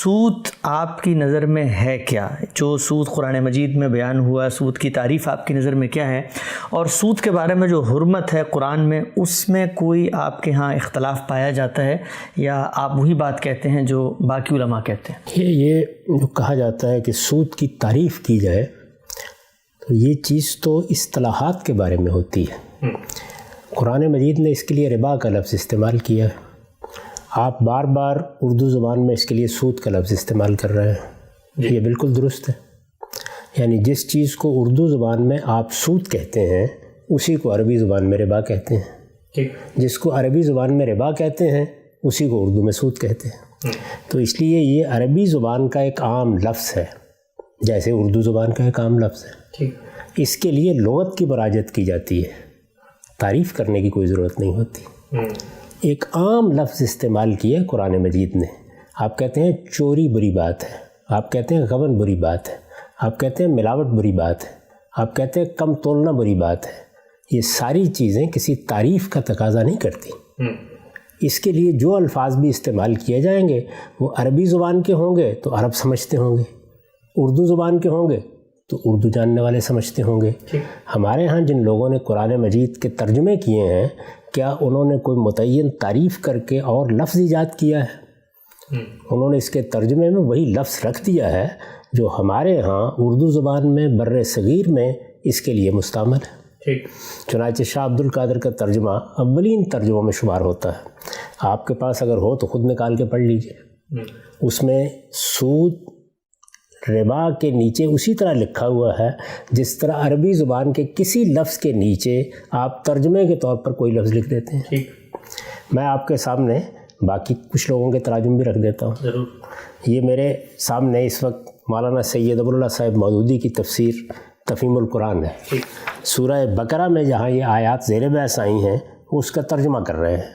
سود آپ کی نظر میں ہے کیا؟ جو سود قرآن مجید میں بیان ہوا، سود کی تعریف آپ کی نظر میں کیا ہے؟ اور سود کے بارے میں جو حرمت ہے قرآن میں، اس میں کوئی آپ کے ہاں اختلاف پایا جاتا ہے یا آپ وہی بات کہتے ہیں جو باقی علماء کہتے ہیں؟ یہ جو کہا جاتا ہے کہ سود کی تعریف کی جائے تو یہ چیز تو اصطلاحات کے بارے میں ہوتی ہے۔ قرآن مجید نے اس کے لیے ربا کا لفظ استعمال کیا ہے، آپ بار بار اردو زبان میں اس کے لیے سود کا لفظ استعمال کر رہے ہیں، یہ بالکل درست ہے۔ یعنی جس چیز کو اردو زبان میں آپ سود کہتے ہیں اسی کو عربی زبان میں ربا کہتے ہیں، جس کو عربی زبان میں ربا کہتے ہیں اسی کو اردو میں سود کہتے ہیں۔ تو اس لیے یہ عربی زبان کا ایک عام لفظ ہے جیسے اردو زبان کا ایک عام لفظ ہے۔ اس کے لیے لغت کی مراجعت کی جاتی ہے، تعریف کرنے کی کوئی ضرورت نہیں ہوتی۔ ایک عام لفظ استعمال کیا قرآن مجید نے، آپ کہتے ہیں چوری بری بات ہے، آپ کہتے ہیں غبن بری بات ہے، آپ کہتے ہیں ملاوٹ بری بات ہے، آپ کہتے ہیں کم تولنا بری بات ہے۔ یہ ساری چیزیں کسی تعریف کا تقاضا نہیں کرتی۔ اس کے لیے جو الفاظ بھی استعمال کیے جائیں گے وہ عربی زبان کے ہوں گے تو عرب سمجھتے ہوں گے، اردو زبان کے ہوں گے تو اردو جاننے والے سمجھتے ہوں گے۔ ہمارے ہاں جن لوگوں نے قرآن مجید کے ترجمے کیے ہیں، کیا انہوں نے کوئی متعین تعریف کر کے اور لفظ ایجاد کیا ہے؟ انہوں نے اس کے ترجمے میں وہی لفظ رکھ دیا ہے جو ہمارے ہاں اردو زبان میں بر صغیر میں اس کے لیے مستعمل ہے۔ چنانچہ شاہ عبد القادر کا ترجمہ اولین ترجموں میں شمار ہوتا ہے، آپ کے پاس اگر ہو تو خود نکال کے پڑھ لیجئے۔ اس میں سود ربا کے نیچے اسی طرح لکھا ہوا ہے جس طرح عربی زبان کے کسی لفظ کے نیچے آپ ترجمے کے طور پر کوئی لفظ لکھ دیتے ہیں۔ میں آپ کے سامنے باقی کچھ لوگوں کے تراجم بھی رکھ دیتا ہوں۔ ضرور۔ یہ میرے سامنے اس وقت مولانا سید ابو اللہ صاحب مودودی کی تفسیر تفہیم القرآن ہے۔ سورہ بقرہ میں جہاں یہ آیات زیر بحث آئی ہیں اس کا ترجمہ کر رہے ہیں،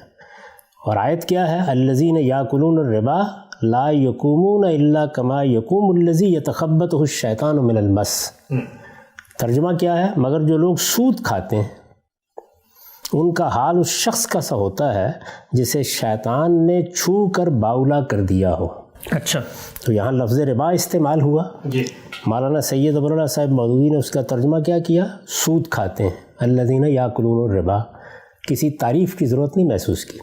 اور آیت کیا ہے؟ الذین یاکلون الربا لا یقومون الا کما یقوم الذی یتخبطہ الشیطان من المس۔ ترجمہ کیا ہے؟ مگر جو لوگ سود کھاتے ہیں ان کا حال اس شخص کا سا ہوتا ہے جسے شیطان نے چھو کر باولا کر دیا ہو۔ اچھا، تو یہاں لفظ ربا استعمال ہوا۔ مولانا سید ابو اللہ صاحب مودودی نے اس کا ترجمہ کیا کیا؟ سود کھاتے ہیں، الذین یاکلون الربا۔ کسی تعریف کی ضرورت نہیں محسوس کی۔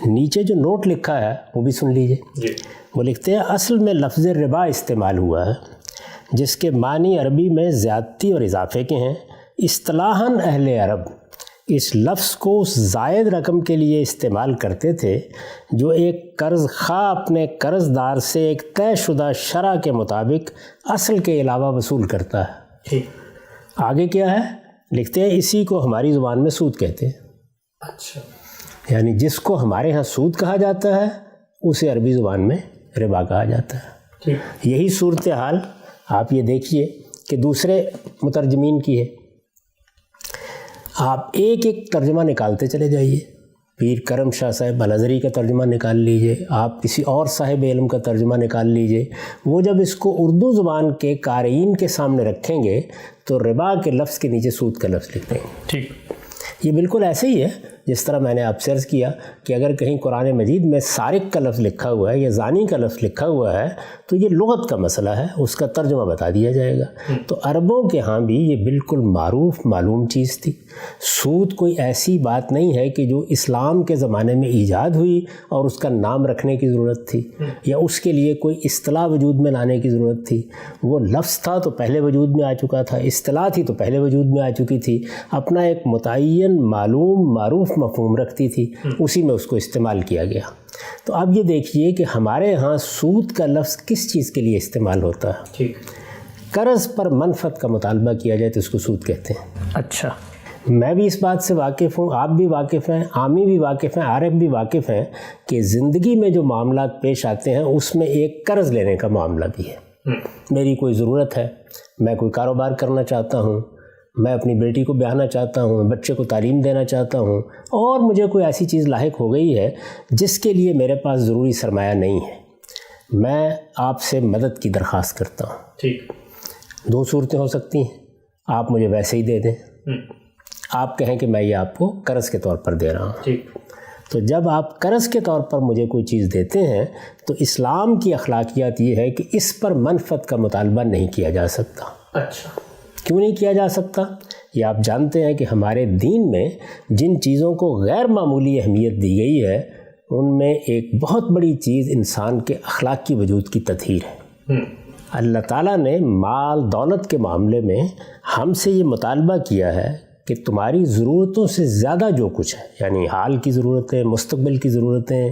نیچے جو نوٹ لکھا ہے وہ بھی سن لیجئے۔ وہ لکھتے ہیں اصل میں لفظ ربا استعمال ہوا ہے جس کے معنی عربی میں زیادتی اور اضافے کے ہیں۔ اصطلاحاً اہل عرب اس لفظ کو اس زائد رقم کے لیے استعمال کرتے تھے جو ایک قرض خواہ اپنے قرض دار سے ایک طے شدہ شرح کے مطابق اصل کے علاوہ وصول کرتا ہے۔ آگے کیا ہے؟ لکھتے ہیں اسی کو ہماری زبان میں سود کہتے ہیں۔ اچھا، یعنی جس کو ہمارے ہاں سود کہا جاتا ہے اسے عربی زبان میں ربا کہا جاتا ہے۔ یہی صورتحال آپ یہ دیکھیے کہ دوسرے مترجمین کی ہے۔ آپ ایک ایک ترجمہ نکالتے چلے جائیے، پیر کرم شاہ صاحب الازہری کا ترجمہ نکال لیجئے، آپ کسی اور صاحب علم کا ترجمہ نکال لیجئے۔ وہ جب اس کو اردو زبان کے قارئین کے سامنے رکھیں گے تو ربا کے لفظ کے نیچے سود کا لفظ لکھ دیں گے۔ ٹھیک، یہ بالکل ایسے ہی ہے جس طرح میں نے آپ سے عرض کیا کہ اگر کہیں قرآن مجید میں سارق کا لفظ لکھا ہوا ہے یا زانی کا لفظ لکھا ہوا ہے تو یہ لغت کا مسئلہ ہے، اس کا ترجمہ بتا دیا جائے گا۔ تو عربوں کے ہاں بھی یہ بالکل معروف معلوم چیز تھی۔ سود کوئی ایسی بات نہیں ہے کہ جو اسلام کے زمانے میں ایجاد ہوئی اور اس کا نام رکھنے کی ضرورت تھی یا اس کے لیے کوئی اصطلاح وجود میں لانے کی ضرورت تھی۔ وہ لفظ تھا تو پہلے وجود میں آ چکا تھا، اصطلاح تھی تو پہلے وجود میں آ چکی تھی، اپنا ایک متعین معلوم معروف مفہوم رکھتی تھی، اسی میں اس کو استعمال کیا گیا۔ تو اب یہ دیکھیے کہ ہمارے ہاں سود کا لفظ کس چیز کے لیے استعمال ہوتا ہے؟ قرض پر منفعت کا مطالبہ کیا جائے تو اس کو سود کہتے ہیں۔ اچھا، میں بھی اس بات سے واقف ہوں، آپ بھی واقف ہیں، عامی بھی واقف ہیں، عارف بھی واقف ہیں کہ زندگی میں جو معاملات پیش آتے ہیں اس میں ایک قرض لینے کا معاملہ بھی ہے۔ میری کوئی ضرورت ہے، میں کوئی کاروبار کرنا چاہتا ہوں، میں اپنی بیٹی کو بیاہنا چاہتا ہوں، بچے کو تعلیم دینا چاہتا ہوں، اور مجھے کوئی ایسی چیز لاحق ہو گئی ہے جس کے لیے میرے پاس ضروری سرمایہ نہیں ہے، میں آپ سے مدد کی درخواست کرتا ہوں۔ ٹھیک، دو صورتیں ہو سکتی ہیں، آپ مجھے ویسے ہی دے دیں، آپ کہیں کہ میں یہ آپ کو قرض کے طور پر دے رہا ہوں۔ ٹھیک، تو جب آپ قرض کے طور پر مجھے کوئی چیز دیتے ہیں تو اسلام کی اخلاقیات یہ ہے کہ اس پر منفعت کا مطالبہ نہیں کیا جا سکتا۔ اچھا، کیوں نہیں کیا جا سکتا؟ یہ آپ جانتے ہیں کہ ہمارے دین میں جن چیزوں کو غیر معمولی اہمیت دی گئی ہے ان میں ایک بہت بڑی چیز انسان کے اخلاق کی وجود کی تطہیر ہے۔ اللہ تعالیٰ نے مال دولت کے معاملے میں ہم سے یہ مطالبہ کیا ہے کہ تمہاری ضرورتوں سے زیادہ جو کچھ ہے، یعنی حال کی ضرورتیں، مستقبل کی ضرورتیں،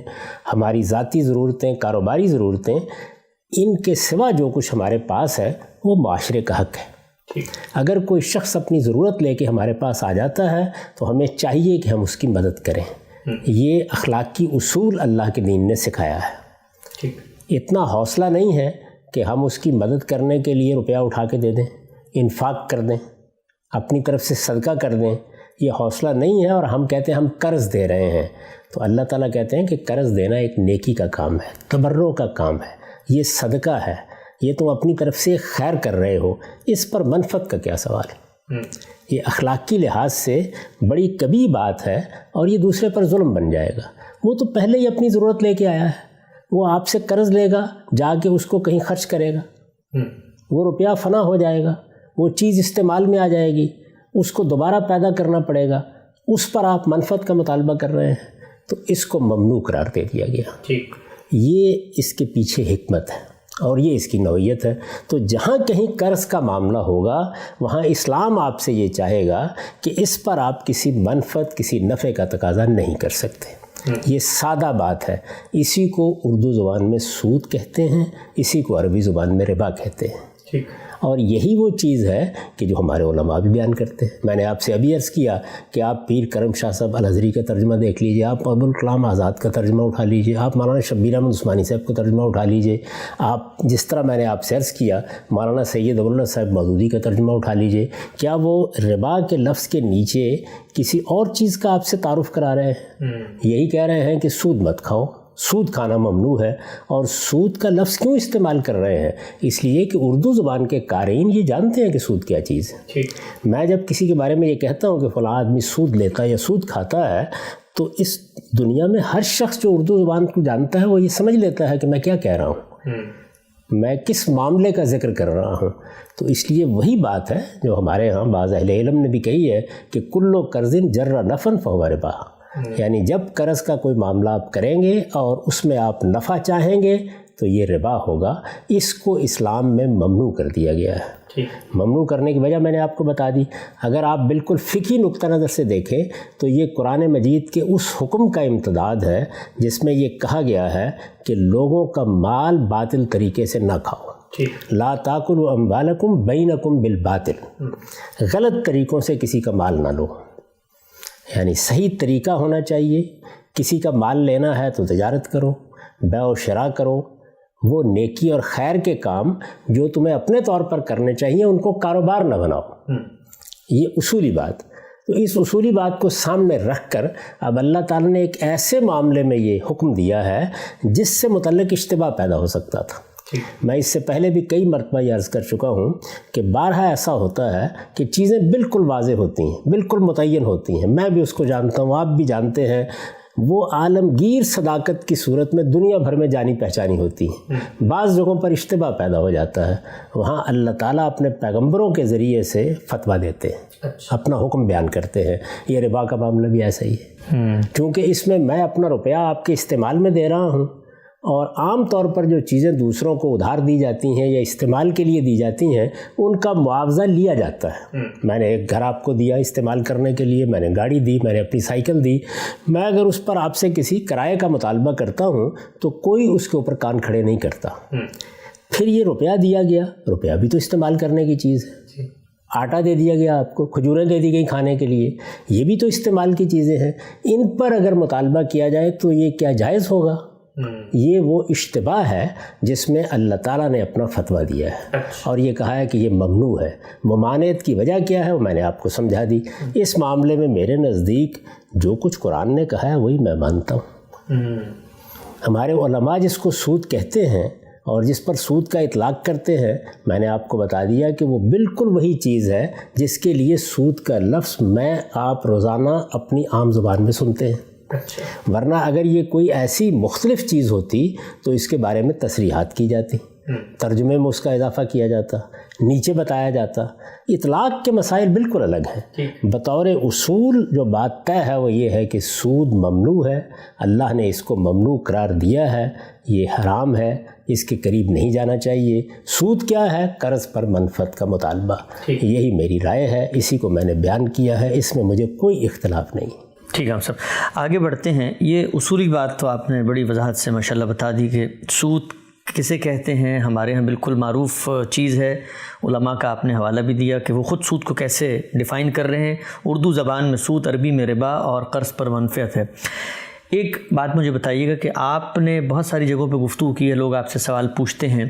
ہماری ذاتی ضرورتیں، کاروباری ضرورتیں، ان کے سوا جو کچھ ہمارے پاس ہے وہ معاشرے کا حق ہے۔ اگر کوئی شخص اپنی ضرورت لے کے ہمارے پاس آ جاتا ہے تو ہمیں چاہیے کہ ہم اس کی مدد کریں۔ یہ اخلاقی اصول اللہ کے دین نے سکھایا ہے۔ اتنا حوصلہ نہیں ہے کہ ہم اس کی مدد کرنے کے لیے روپیہ اٹھا کے دے دیں، انفاق کر دیں، اپنی طرف سے صدقہ کر دیں، یہ حوصلہ نہیں ہے، اور ہم کہتے ہیں ہم قرض دے رہے ہیں۔ تو اللہ تعالیٰ کہتے ہیں کہ قرض دینا ایک نیکی کا کام ہے، تبرع کا کام ہے، یہ صدقہ ہے، یہ تم اپنی طرف سے خیر کر رہے ہو، اس پر منفعت کا کیا سوال ہے؟ یہ اخلاقی لحاظ سے بڑی کبھی بات ہے، اور یہ دوسرے پر ظلم بن جائے گا۔ وہ تو پہلے ہی اپنی ضرورت لے کے آیا ہے، وہ آپ سے قرض لے گا، جا کے اس کو کہیں خرچ کرے گا، وہ روپیہ فنا ہو جائے گا، وہ چیز استعمال میں آ جائے گی، اس کو دوبارہ پیدا کرنا پڑے گا، اس پر آپ منفعت کا مطالبہ کر رہے ہیں، تو اس کو ممنوع قرار دے دیا گیا۔ یہ اس کے پیچھے حکمت ہے اور یہ اس کی نوعیت ہے۔ تو جہاں کہیں قرض کا معاملہ ہوگا وہاں اسلام آپ سے یہ چاہے گا کہ اس پر آپ کسی منفعت، کسی نفع کا تقاضا نہیں کر سکتے۔ یہ سادہ بات ہے، اسی کو اردو زبان میں سود کہتے ہیں، اسی کو عربی زبان میں ربا کہتے ہیں۔ اور یہی وہ چیز ہے کہ جو ہمارے علماء بھی بیان کرتے ہیں۔ میں نے آپ سے ابھی عرض کیا کہ آپ پیر کرم شاہ صاحب الازہری کا ترجمہ دیکھ لیجئے، آپ ابوالکلام آزاد کا ترجمہ اٹھا لیجئے، آپ مولانا شبیر احمد عثمانی صاحب کا ترجمہ اٹھا لیجئے، آپ جس طرح میں نے آپ سے عرض کیا مولانا سید ابواللہ صاحب مودودی کا ترجمہ اٹھا لیجئے، کیا وہ ربا کے لفظ کے نیچے کسی اور چیز کا آپ سے تعارف کرا رہے ہیں؟ یہی کہہ رہے ہیں کہ سود مت کھاؤ، سود کھانا ممنوع ہے۔ اور سود کا لفظ کیوں استعمال کر رہے ہیں؟ اس لیے کہ اردو زبان کے قارئین یہ جانتے ہیں کہ سود کیا چیز ہے۔ میں جب کسی کے بارے میں یہ کہتا ہوں کہ فلاں آدمی سود لیتا ہے یا سود کھاتا ہے، تو اس دنیا میں ہر شخص جو اردو زبان کو جانتا ہے وہ یہ سمجھ لیتا ہے کہ میں کیا کہہ رہا ہوں، میں کس معاملے کا ذکر کر رہا ہوں۔ تو اس لیے وہی بات ہے جو ہمارے ہاں بعض اہل علم نے بھی کہی ہے کہ کلو قرض جر نفع فہو ربا، یعنی جب قرض کا کوئی معاملہ آپ کریں گے اور اس میں آپ نفع چاہیں گے تو یہ ربا ہوگا۔ اس کو اسلام میں ممنوع کر دیا گیا ہے۔ ممنوع کرنے کی وجہ میں نے آپ کو بتا دی۔ اگر آپ بالکل فقہی نقطہ نظر سے دیکھیں تو یہ قرآن مجید کے اس حکم کا امتداد ہے جس میں یہ کہا گیا ہے کہ لوگوں کا مال باطل طریقے سے نہ کھاؤ، لا تاکلوا اموالکم بینکم بالباطل، غلط طریقوں سے کسی کا مال نہ لو، یعنی صحیح طریقہ ہونا چاہیے۔ کسی کا مال لینا ہے تو تجارت کرو، بیع و شراء کرو، وہ نیکی اور خیر کے کام جو تمہیں اپنے طور پر کرنے چاہیے ان کو کاروبار نہ بناؤ۔ یہ اصولی بات۔ تو اس اصولی بات کو سامنے رکھ کر اب اللہ تعالیٰ نے ایک ایسے معاملے میں یہ حکم دیا ہے جس سے متعلق اشتباہ پیدا ہو سکتا تھا۔ میں اس سے پہلے بھی کئی مرتبہ یہ عرض کر چکا ہوں کہ بارہا ایسا ہوتا ہے کہ چیزیں بالکل واضح ہوتی ہیں، بالکل متعین ہوتی ہیں، میں بھی اس کو جانتا ہوں، آپ بھی جانتے ہیں، وہ عالمگیر صداقت کی صورت میں دنیا بھر میں جانی پہچانی ہوتی ہیں۔ بعض جگہوں پر اشتباہ پیدا ہو جاتا ہے، وہاں اللہ تعالیٰ اپنے پیغمبروں کے ذریعے سے فتویٰ دیتے ہیں، اپنا حکم بیان کرتے ہیں۔ یہ ربا کا معاملہ بھی ایسا ہی ہے، کیونکہ اس میں میں اپنا روپیہ آپ کے استعمال میں دے رہا ہوں، اور عام طور پر جو چیزیں دوسروں کو ادھار دی جاتی ہیں یا استعمال کے لیے دی جاتی ہیں ان کا معاوضہ لیا جاتا ہے۔ میں نے ایک گھر آپ کو دیا استعمال کرنے کے لیے، میں نے گاڑی دی، میں نے اپنی سائیکل دی، میں اگر اس پر آپ سے کسی کرائے کا مطالبہ کرتا ہوں تو کوئی اس کے اوپر کان کھڑے نہیں کرتا۔ پھر یہ روپیہ دیا گیا، روپیہ بھی تو استعمال کرنے کی چیز ہے، آٹا دے دیا گیا آپ کو، کھجوریں دے دی گئی کھانے کے لیے، یہ بھی تو استعمال کی چیزیں ہیں، ان پر اگر مطالبہ کیا جائے تو یہ کیا جائز ہوگا؟ یہ وہ اشتباہ ہے جس میں اللہ تعالیٰ نے اپنا فتویٰ دیا ہے اور یہ کہا ہے کہ یہ ممنوع ہے۔ ممانعت کی وجہ کیا ہے وہ میں نے آپ کو سمجھا دی۔ اس معاملے میں میرے نزدیک جو کچھ قرآن نے کہا ہے وہی میں مانتا ہوں۔ ہمارے علماء جس کو سود کہتے ہیں اور جس پر سود کا اطلاق کرتے ہیں، میں نے آپ کو بتا دیا کہ وہ بالکل وہی چیز ہے جس کے لیے سود کا لفظ میں آپ روزانہ اپنی عام زبان میں سنتے ہیں۔ ورنہ اگر یہ کوئی ایسی مختلف چیز ہوتی تو اس کے بارے میں تصریحات کی جاتی، ترجمے میں اس کا اضافہ کیا جاتا، نیچے بتایا جاتا۔ اطلاق کے مسائل بالکل الگ ہیں۔ بطور اصول جو بات طے ہے وہ یہ ہے کہ سود ممنوع ہے، اللہ نے اس کو ممنوع قرار دیا ہے، یہ حرام ہے، اس کے قریب نہیں جانا چاہیے۔ سود کیا ہے؟ قرض پر منفعت کا مطالبہ۔ یہی میری رائے ہے، اسی کو میں نے بیان کیا ہے، اس میں مجھے کوئی اختلاف نہیں۔ ٹھیک ہے ہم صاحب آگے بڑھتے ہیں۔ یہ اصولی بات تو آپ نے بڑی وضاحت سے ماشاءاللہ بتا دی کہ سود کسے کہتے ہیں، ہمارے ہاں بالکل معروف چیز ہے۔ علماء کا آپ نے حوالہ بھی دیا کہ وہ خود سود کو کیسے ڈیفائن کر رہے ہیں، اردو زبان میں سود، عربی میں ربا اور قرض پر منفعت ہے۔ ایک بات مجھے بتائیے گا کہ آپ نے بہت ساری جگہوں پہ گفتگو کی ہے، لوگ آپ سے سوال پوچھتے ہیں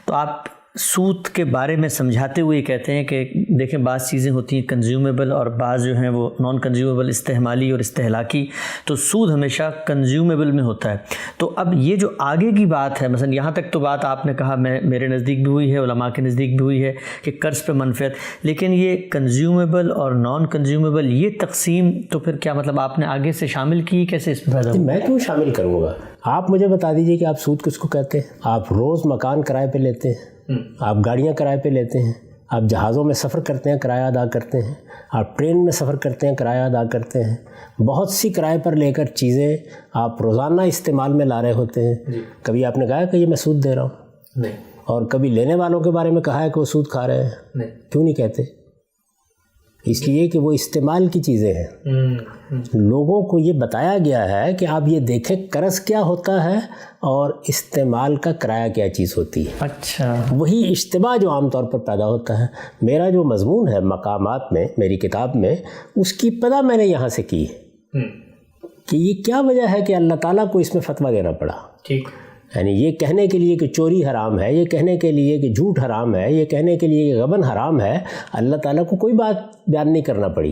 تو آپ سود کے بارے میں سمجھاتے ہوئے کہتے ہیں کہ دیکھیں بعض چیزیں ہوتی ہیں کنزیومیبل اور بعض جو ہیں وہ نان کنزیومیبل، استعمالی اور استہلاکی، تو سود ہمیشہ کنزیومیبل میں ہوتا ہے۔ تو اب یہ جو آگے کی بات ہے، مثلا یہاں تک تو بات آپ نے کہا میرے نزدیک بھی ہوئی ہے، علماء کے نزدیک بھی ہوئی ہے کہ قرض پہ منفعت، لیکن یہ کنزیومیبل اور نان کنزیومیبل یہ تقسیم تو پھر کیا مطلب آپ نے آگے سے شامل کی، کیسے اس میں؟ میں کیوں شامل کروں گا؟ آپ مجھے بتا دیجئے کہ آپ سود کس کو کہتے ہیں؟ آپ روز مکان کرائے پہ لیتے ہیں، آپ گاڑیاں کرائے پہ لیتے ہیں، آپ جہازوں میں سفر کرتے ہیں، کرایہ ادا کرتے ہیں، آپ ٹرین میں سفر کرتے ہیں، کرایہ ادا کرتے ہیں، بہت سی کرائے پر لے کر چیزیں آپ روزانہ استعمال میں لا رہے ہوتے ہیں۔ کبھی آپ نے کہا ہے کہ یہ میں سود دے رہا ہوں؟ نہیں۔ اور کبھی لینے والوں کے بارے میں کہا ہے کہ وہ سود کھا رہے ہیں؟ نہیں۔ کیوں نہیں کہتے؟ اس لیے کہ وہ استعمال کی چیزیں ہیں۔ لوگوں کو یہ بتایا گیا ہے کہ آپ یہ دیکھیں قرض کیا ہوتا ہے اور استعمال کا کرایہ کیا چیز ہوتی ہے۔ اچھا، وہی اشتباہ جو عام طور پر پیدا ہوتا ہے۔ میرا جو مضمون ہے مقامات میں، میری کتاب میں، اس کی ابتدا میں نے یہاں سے کی ہے کہ یہ کیا وجہ ہے کہ اللہ تعالیٰ کو اس میں فتویٰ دینا پڑا۔ ٹھیک، یعنی یہ کہنے کے لیے کہ چوری حرام ہے، یہ کہنے کے لیے کہ جھوٹ حرام ہے، یہ کہنے کے لیے کہ غبن حرام ہے، اللہ تعالیٰ کو کوئی بات بیان نہیں کرنا پڑی۔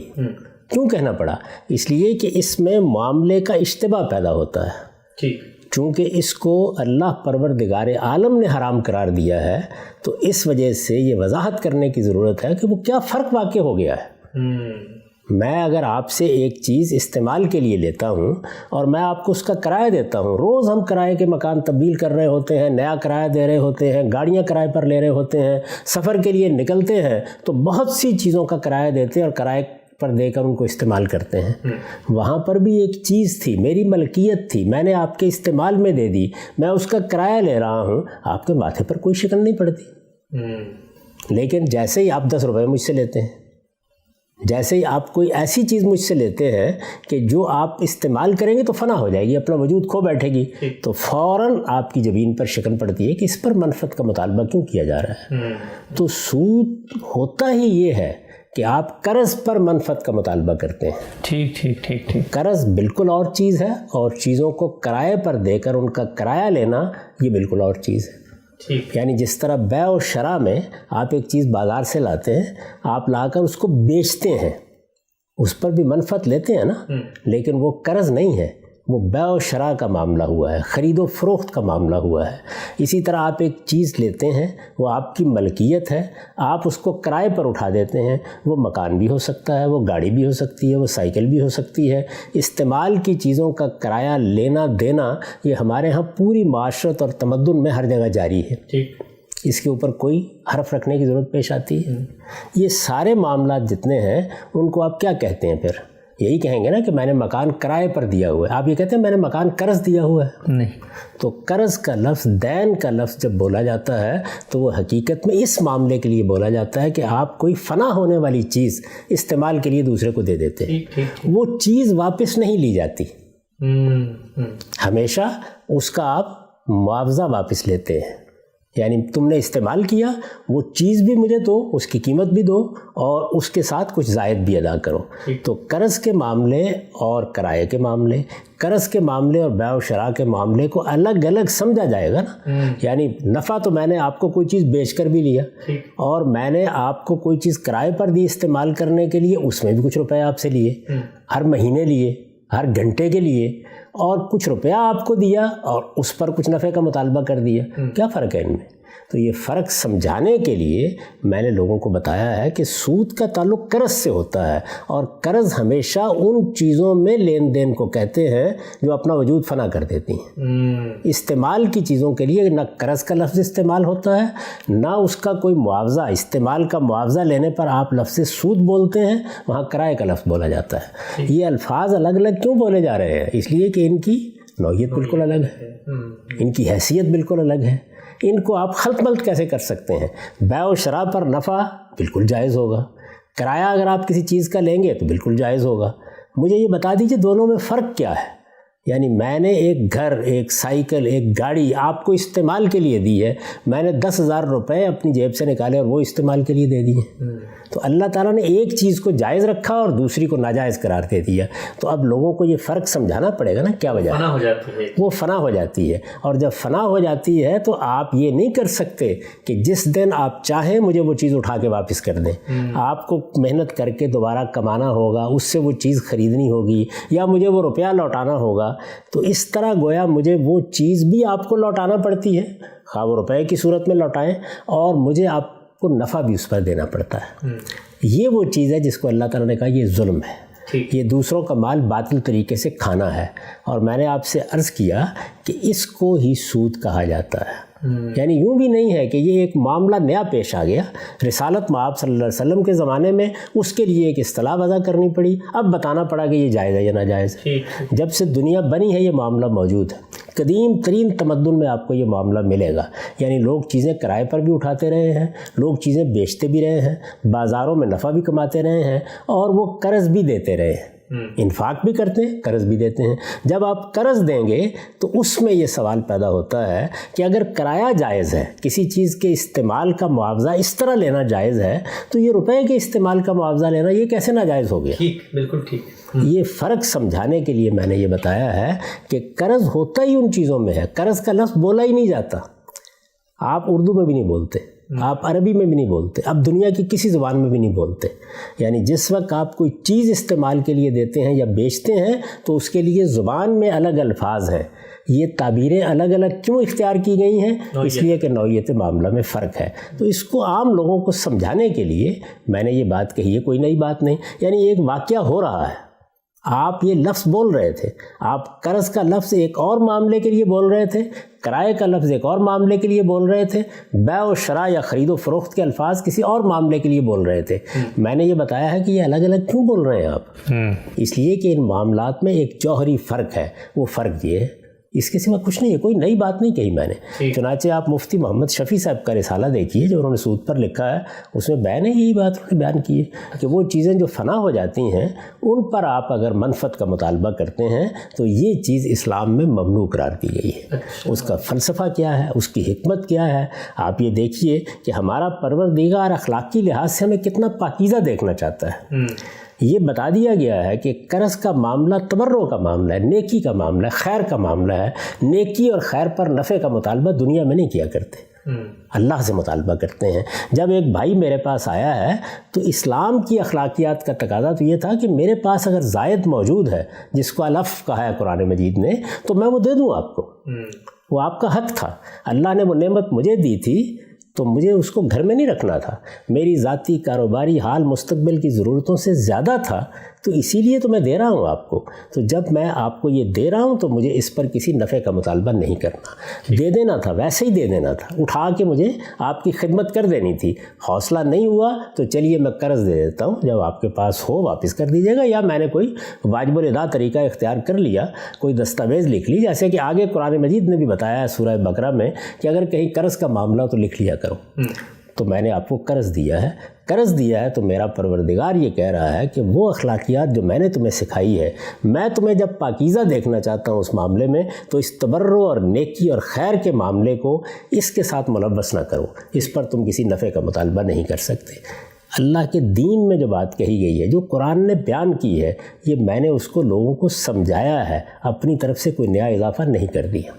کیوں کہنا پڑا؟ اس لیے کہ اس میں معاملے کا اشتباہ پیدا ہوتا ہے۔ چونکہ اس کو اللہ پروردگار عالم نے حرام قرار دیا ہے تو اس وجہ سے یہ وضاحت کرنے کی ضرورت ہے کہ وہ کیا فرق واقع ہو گیا ہے۔ میں اگر آپ سے ایک چیز استعمال کے لیے لیتا ہوں اور میں آپ کو اس کا کرایہ دیتا ہوں، روز ہم کرائے کے مکان تبدیل کر رہے ہوتے ہیں، نیا کرایہ دے رہے ہوتے ہیں، گاڑیاں کرائے پر لے رہے ہوتے ہیں، سفر کے لیے نکلتے ہیں تو بہت سی چیزوں کا کرایہ دیتے ہیں اور کرائے پر دے کر ان کو استعمال کرتے ہیں۔ وہاں پر بھی ایک چیز تھی، میری ملکیت تھی، میں نے آپ کے استعمال میں دے دی، میں اس کا کرایہ لے رہا ہوں، آپ کے ماتھے پر کوئی شکن نہیں پڑتی۔ لیکن جیسے ہی آپ 10 روپے مجھ سے لیتے ہیں، جیسے ہی آپ کوئی ایسی چیز مجھ سے لیتے ہیں کہ جو آپ استعمال کریں گے تو فنا ہو جائے گی، اپنا وجود کھو بیٹھے گی، تو فوراً آپ کی زبین پر شکن پڑتی ہے کہ اس پر منفعت کا مطالبہ کیوں کیا جا رہا ہے۔ تو سود ہوتا ہی یہ ہے کہ آپ قرض پر منفعت کا مطالبہ کرتے ہیں۔ ٹھیک ٹھیک ٹھیک ٹھیک۔ قرض بالکل اور چیز ہے اور چیزوں کو کرائے پر دے کر ان کا کرایہ لینا یہ بالکل اور چیز ہے۔ یعنی جس طرح بیع و شراء میں آپ ایک چیز بازار سے لاتے ہیں، آپ لا کر اس کو بیچتے ہیں، اس پر بھی منفعت لیتے ہیں نا، لیکن وہ قرض نہیں ہے، وہ بیع و شراء کا معاملہ ہوا ہے، خرید و فروخت کا معاملہ ہوا ہے۔ اسی طرح آپ ایک چیز لیتے ہیں، وہ آپ کی ملکیت ہے، آپ اس کو کرائے پر اٹھا دیتے ہیں، وہ مکان بھی ہو سکتا ہے، وہ گاڑی بھی ہو سکتی ہے، وہ سائیکل بھی ہو سکتی ہے۔ استعمال کی چیزوں کا کرایہ لینا دینا یہ ہمارے ہاں پوری معاشرت اور تمدن میں ہر جگہ جاری ہے۔ اس کے اوپر کوئی حرف رکھنے کی ضرورت پیش آتی ہے؟ یہ سارے معاملات جتنے ہیں ان کو آپ کیا کہتے ہیں پھر؟ یہی کہیں گے نا کہ میں نے مکان کرائے پر دیا ہوا ہے۔ آپ یہ کہتے ہیں میں نے مکان قرض دیا ہوا ہے؟ نہیں۔ تو قرض کا لفظ، دین کا لفظ جب بولا جاتا ہے تو وہ حقیقت میں اس معاملے کے لیے بولا جاتا ہے کہ آپ کوئی فنا ہونے والی چیز استعمال کے لیے دوسرے کو دے دیتے ہیں، وہ چیز واپس نہیں لی جاتی، ہمیشہ اس کا آپ معاوضہ واپس لیتے ہیں۔ یعنی تم نے استعمال کیا، وہ چیز بھی مجھے دو، اس کی قیمت بھی دو اور اس کے ساتھ کچھ زائد بھی ادا کرو۔ تو قرض کے معاملے اور کرائے کے معاملے، قرض کے معاملے اور بیع و شراء کے معاملے کو الگ الگ سمجھا جائے گا نا۔ یعنی نفع تو میں نے آپ کو کوئی چیز بیچ کر بھی لیا اور میں نے آپ کو کوئی چیز کرائے پر دی استعمال کرنے کے لیے، اس میں بھی کچھ روپے آپ سے لیے، ہر مہینے لیے، ہر گھنٹے کے لیے، اور کچھ روپیہ آپ کو دیا اور اس پر کچھ نفع کا مطالبہ کر دیا۔ کیا فرق ہے ان میں؟ تو یہ فرق سمجھانے کے لیے میں نے لوگوں کو بتایا ہے کہ سود کا تعلق قرض سے ہوتا ہے، اور قرض ہمیشہ ان چیزوں میں لین دین کو کہتے ہیں جو اپنا وجود فنا کر دیتی ہیں۔ استعمال کی چیزوں کے لیے نہ قرض کا لفظ استعمال ہوتا ہے، نہ اس کا کوئی معاوضہ، استعمال کا معاوضہ لینے پر آپ لفظ سود بولتے ہیں، وہاں کرائے کا لفظ بولا جاتا ہے۔ یہ الفاظ الگ الگ کیوں بولے جا رہے ہیں؟ اس لیے کہ ان کی نوعیت بالکل الگ ہے، ان کی حیثیت بالکل الگ ہے۔ ان کو آپ خلط ملط کیسے کر سکتے ہیں؟ بیع و شراء پر نفع بالکل جائز ہوگا، کرایہ اگر آپ کسی چیز کا لیں گے تو بالکل جائز ہوگا۔ مجھے یہ بتا دیجئے دونوں میں فرق کیا ہے؟ یعنی میں نے ایک گھر، ایک سائیکل، ایک گاڑی آپ کو استعمال کے لیے دی ہے، میں نے 10,000 روپے اپنی جیب سے نکالے اور وہ استعمال کے لیے دے دیے۔ تو اللہ تعالیٰ نے ایک چیز کو جائز رکھا اور دوسری کو ناجائز قرار دے دیا۔ تو اب لوگوں کو یہ فرق سمجھانا پڑے گا نا، کیا وجہ فنا ہو جاتی ہے، وہ فنا ہو جاتی ہے۔ اور جب فنا ہو جاتی ہے تو آپ یہ نہیں کر سکتے کہ جس دن آپ چاہیں مجھے وہ چیز اٹھا کے واپس کر دیں۔ آپ کو محنت کر کے دوبارہ کمانا ہوگا، اس سے وہ چیز خریدنی ہوگی، یا مجھے وہ روپیہ لوٹانا ہوگا۔ تو اس طرح گویا مجھے وہ چیز بھی آپ کو لوٹانا پڑتی ہے، خواہ وہ روپے کی صورت میں لوٹائیں، اور مجھے آپ کو نفع بھی اس پر دینا پڑتا ہے۔ یہ وہ چیز ہے جس کو اللہ تعالیٰ نے کہا یہ ظلم ہے، یہ دوسروں کا مال باطل طریقے سے کھانا ہے۔ اور میں نے آپ سے عرض کیا کہ اس کو ہی سود کہا جاتا ہے۔ یعنی یوں بھی نہیں ہے کہ یہ ایک معاملہ نیا پیش آ گیا، رسالت مآب صلی اللہ علیہ وسلم کے زمانے میں اس کے لیے ایک اصطلاح وضع کرنی پڑی، اب بتانا پڑا کہ یہ جائز ہے یا ناجائز ہے۔ جب سے دنیا بنی ہے یہ معاملہ موجود ہے، قدیم ترین تمدن میں آپ کو یہ معاملہ ملے گا۔ یعنی لوگ چیزیں کرائے پر بھی اٹھاتے رہے ہیں، لوگ چیزیں بیچتے بھی رہے ہیں، بازاروں میں نفع بھی کماتے رہے ہیں، اور وہ قرض بھی دیتے رہے ہیں، انفاق بھی کرتے ہیں، قرض بھی دیتے ہیں۔ جب آپ قرض دیں گے تو اس میں یہ سوال پیدا ہوتا ہے کہ اگر کرایہ جائز ہے، کسی چیز کے استعمال کا معاوضہ اس طرح لینا جائز ہے، تو یہ روپے کے استعمال کا معاوضہ لینا یہ کیسے ناجائز ہو گیا؟ بالکل ٹھیک۔ یہ فرق سمجھانے کے لیے میں نے یہ بتایا ہے کہ قرض ہوتا ہی ان چیزوں میں ہے، قرض کا لفظ بولا ہی نہیں جاتا۔ آپ اردو میں بھی نہیں بولتے، آپ عربی میں بھی نہیں بولتے، اب دنیا کی کسی زبان میں بھی نہیں بولتے۔ یعنی جس وقت آپ کوئی چیز استعمال کے لیے دیتے ہیں یا بیچتے ہیں تو اس کے لیے زبان میں الگ الفاظ ہیں۔ یہ تعبیریں الگ الگ کیوں اختیار کی گئی ہیں؟ اس لیے کہ نوعیت معاملہ میں فرق ہے۔ تو اس کو عام لوگوں کو سمجھانے کے لیے میں نے یہ بات کہی ہے، کوئی نئی بات نہیں۔ یعنی ایک واقعہ ہو رہا ہے، آپ یہ لفظ بول رہے تھے، آپ قرض کا لفظ ایک اور معاملے کے لیے بول رہے تھے، کرائے کا لفظ ایک اور معاملے کے لیے بول رہے تھے، بیع و شراء یا خرید و فروخت کے الفاظ کسی اور معاملے کے لیے بول رہے تھے۔ میں نے یہ بتایا ہے کہ یہ الگ الگ کیوں بول رہے ہیں آپ؟ اس لیے کہ ان معاملات میں ایک جوہری فرق ہے، وہ فرق یہ ہے، اس کے سوا کچھ نہیں ہے، کوئی نئی بات نہیں کہی میں نے۔ چنانچہ آپ مفتی محمد شفیع صاحب کا رسالہ دیکھیے جو انہوں نے سود پر لکھا ہے، اس میں بیان یہی بات انہوں نے بیان کی ہے کہ وہ چیزیں جو فنا ہو جاتی ہیں ان پر آپ اگر منفعت کا مطالبہ کرتے ہیں تو یہ چیز اسلام میں ممنوع قرار دی گئی ہے۔ اس کا فلسفہ کیا ہے، اس کی حکمت کیا ہے؟ آپ یہ دیکھیے کہ ہمارا پروردگار اخلاقی لحاظ سے ہمیں کتنا پاکیزہ دیکھنا چاہتا ہے۔ یہ بتا دیا گیا ہے کہ قرض کا معاملہ تبرع کا معاملہ ہے، نیکی کا معاملہ ہے، خیر کا معاملہ ہے۔ نیکی اور خیر پر نفع کا مطالبہ دنیا میں نہیں کیا کرتے، اللہ سے مطالبہ کرتے ہیں۔ جب ایک بھائی میرے پاس آیا ہے تو اسلام کی اخلاقیات کا تقاضا تو یہ تھا کہ میرے پاس اگر زائد موجود ہے جس کو علف کہا ہے قرآن مجید نے تو میں وہ دے دوں آپ کو، وہ آپ کا حق تھا۔ اللہ نے وہ نعمت مجھے دی تھی تو مجھے اس کو گھر میں نہیں رکھنا تھا، میری ذاتی کاروباری حال مستقبل کی ضرورتوں سے زیادہ تھا، تو اسی لیے تو میں دے رہا ہوں آپ کو۔ تو جب میں آپ کو یہ دے رہا ہوں تو مجھے اس پر کسی نفع کا مطالبہ نہیں کرنا، دے دینا تھا، ویسے ہی دے دینا تھا، اٹھا کے مجھے آپ کی خدمت کر دینی تھی۔ حوصلہ نہیں ہوا تو چلیے میں قرض دے دیتا ہوں، جب آپ کے پاس ہو واپس کر دیجیے گا، یا میں نے کوئی واجب الادا طریقہ اختیار کر لیا، کوئی دستاویز لکھ لی، جیسے کہ آگے قرآن مجید نے بھی بتایا ہے سورہ بقرہ میں کہ اگر کہیں قرض کا معاملہ تو لکھ لیا کرو۔ تو میں نے آپ کو قرض دیا ہے تو میرا پروردگار یہ کہہ رہا ہے کہ وہ اخلاقیات جو میں نے تمہیں سکھائی ہے، میں تمہیں جب پاکیزہ دیکھنا چاہتا ہوں اس معاملے میں تو اس تبرع اور نیکی اور خیر کے معاملے کو اس کے ساتھ ملوث نہ کرو، اس پر تم کسی نفع کا مطالبہ نہیں کر سکتے۔ اللہ کے دین میں جو بات کہی گئی ہے، جو قرآن نے بیان کی ہے، یہ میں نے اس کو لوگوں کو سمجھایا ہے، اپنی طرف سے کوئی نیا اضافہ نہیں کر دیا۔